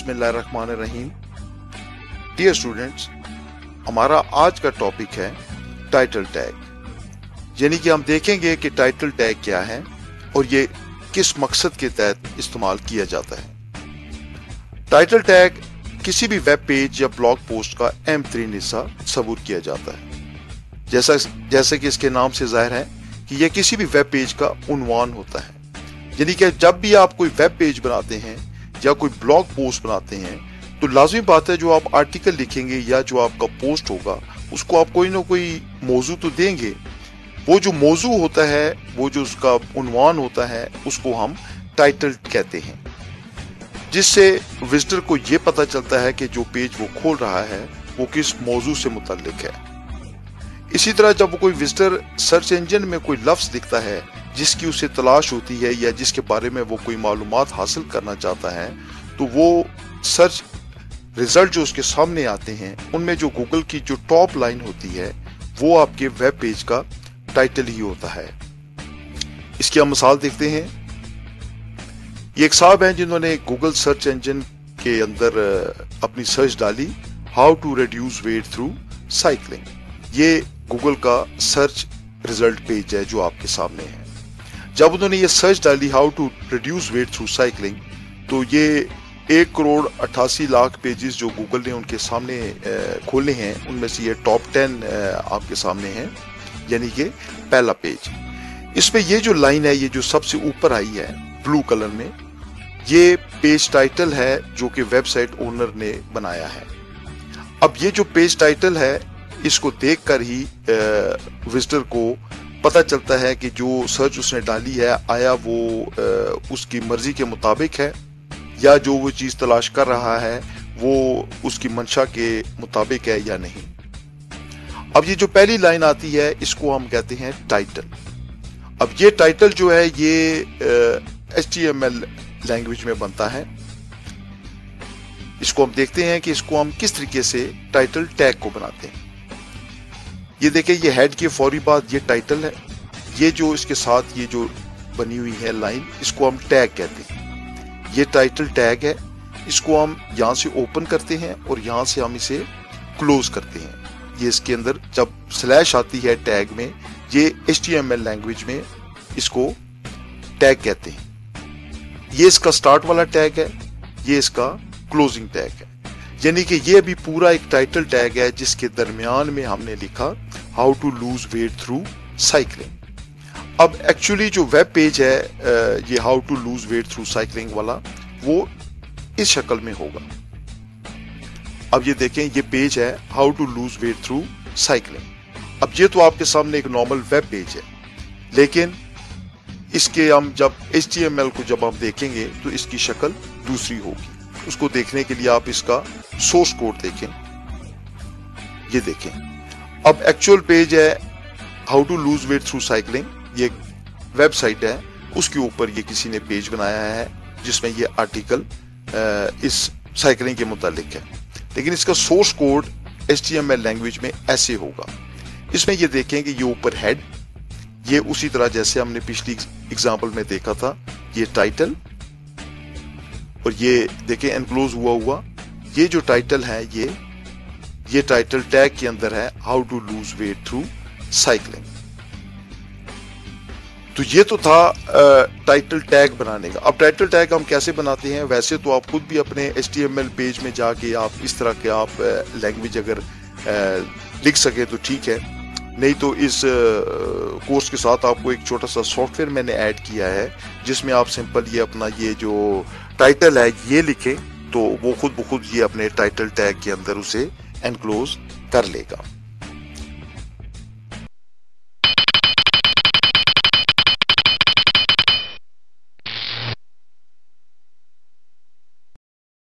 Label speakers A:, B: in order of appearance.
A: बिस्मिल्लाहिर्रहमानिर्रहीम। Dear students, हमारा आज का टॉपिक है टाइटल टैग, यानी कि हम देखेंगे कि टाइटल टैग क्या है और ये किस मकसद के तहत इस्तेमाल किया जाता है। टाइटल टैग किसी भी वेब पेज या ब्लॉग पोस्ट का अहम तरीन हिस्सा तस्वुर किया जाता है। जैसे कि इसके नाम से जाहिर है कि यह किसी भी वेब पेज का उन्वान होता है, यानी कि जब भी आप कोई वेब पेज बनाते हैं या कोई ब्लॉग पोस्ट बनाते हैं तो लाजमी बात है जो आप आर्टिकल लिखेंगे या जो आपका पोस्ट होगा उसको आप कोई ना कोई मौजू तो देंगे। वो जो मौजू होता है, वो जो उसका उन्वान होता है, उसको हम टाइटल कहते हैं, जिससे विजिटर को ये पता चलता है कि जो पेज वो खोल रहा है वो किस मौजू से मुतल्लिक है। इसी तरह जब कोई विजिटर सर्च इंजन में कोई लफ्ज दिखता है जिसकी उसे तलाश होती है या जिसके बारे में वो कोई मालूमात हासिल करना चाहता है, तो वो सर्च रिजल्ट जो उसके सामने आते हैं उनमें जो गूगल की जो टॉप लाइन होती है वो आपके वेब पेज का टाइटल ही होता है। इसकी हम मिसाल देखते हैं। ये एक साहब हैं जिन्होंने गूगल सर्च इंजन के अंदर अपनी सर्च डाली, how to reduce weight through cycling. ये गूगल का सर्च रिजल्ट पेज है जो आपके सामने है। जब उन्होंने ये सर्च डाली how to reduce weight through cycling, तो ये 1,88,00,000 पेजेस जो गूगल ने उनके सामने खोले हैं उनमें से ये टॉप 10 आपके सामने है, यानी कि पहला पेज। इसमें ये जो लाइन है, ये जो सबसे ऊपर आई है ब्लू कलर में, ये पेज टाइटल है जो कि वेबसाइट ओनर ने बनाया है। अब ये जो पेज टाइटल है इसको देखकर ही विजिटर को पता चलता है कि जो सर्च उसने डाली है आया वो उसकी मर्जी के मुताबिक है या जो वो चीज तलाश कर रहा है वो उसकी मंशा के मुताबिक है या नहीं। अब ये जो पहली लाइन आती है इसको हम कहते हैं टाइटल। अब ये टाइटल जो है ये HTML लैंग्वेज में बनता है। इसको हम देखते हैं कि इसको हम किस तरीके से टाइटल टैग को बनाते हैं। ये देखें, ये हेड के फौरी बाद ये टाइटल है, ये जो इसके साथ ये जो बनी हुई है लाइन, इसको हम टैग कहते हैं। ये टाइटल टैग है, इसको हम यहां से ओपन करते हैं और यहां से हम इसे क्लोज करते हैं। ये इसके अंदर जब स्लैश आती है टैग में, ये HTML लैंग्वेज में इसको टैग कहते हैं। ये इसका स्टार्ट वाला टैग है, ये इसका क्लोजिंग टैग है, यानी कि ये भी पूरा एक टाइटल टैग है जिसके दरमियान में हमने लिखा how to lose weight through cycling. अब एक्चुअली जो वेब पेज है ये how to lose weight through cycling वाला, वो इस शक्ल में होगा। अब ये देखें, ये पेज है how to lose weight through cycling. अब ये तो आपके सामने एक नॉर्मल वेब पेज है, लेकिन इसके हम जब HTML को जब हम देखेंगे तो इसकी शक्ल दूसरी होगी। उसको देखने के लिए आप इसका सोर्स कोड देखें। ये देखें, अब एक्चुअल पेज है how to lose weight through cycling, ये वेबसाइट है, उसके ऊपर ये किसी ने पेज बनाया है जिसमें ये आर्टिकल इस साइकिलिंग के मुतालिक है, लेकिन इसका सोर्स कोड HTML लैंग्वेज में ऐसे होगा। इसमें ये देखें कि ये ऊपर हेड, ये उसी तरह जैसे हमने पिछली एग्जाम्पल में देखा था, ये टाइटल, और ये देखें एनक्लोज हुआ ये जो टाइटल है ये टाइटल टैग के अंदर है how to lose weight through cycling. तो ये तो था टाइटल टैग बनाने का। अब टाइटल टैग हम कैसे बनाते हैं, वैसे तो आप खुद भी अपने HTML पेज में जाके आप इस तरह के आप लैंग्वेज अगर लिख सके तो ठीक है, नहीं तो इस कोर्स के साथ आपको एक छोटा सा सॉफ्टवेयर मैंने ऐड किया है जिसमें आप सिंपल ये अपना ये जो टाइटल है ये लिखें तो वो खुद ब खुद ये अपने टाइटल टैग के अंदर उसे एनक्लोज कर लेगा।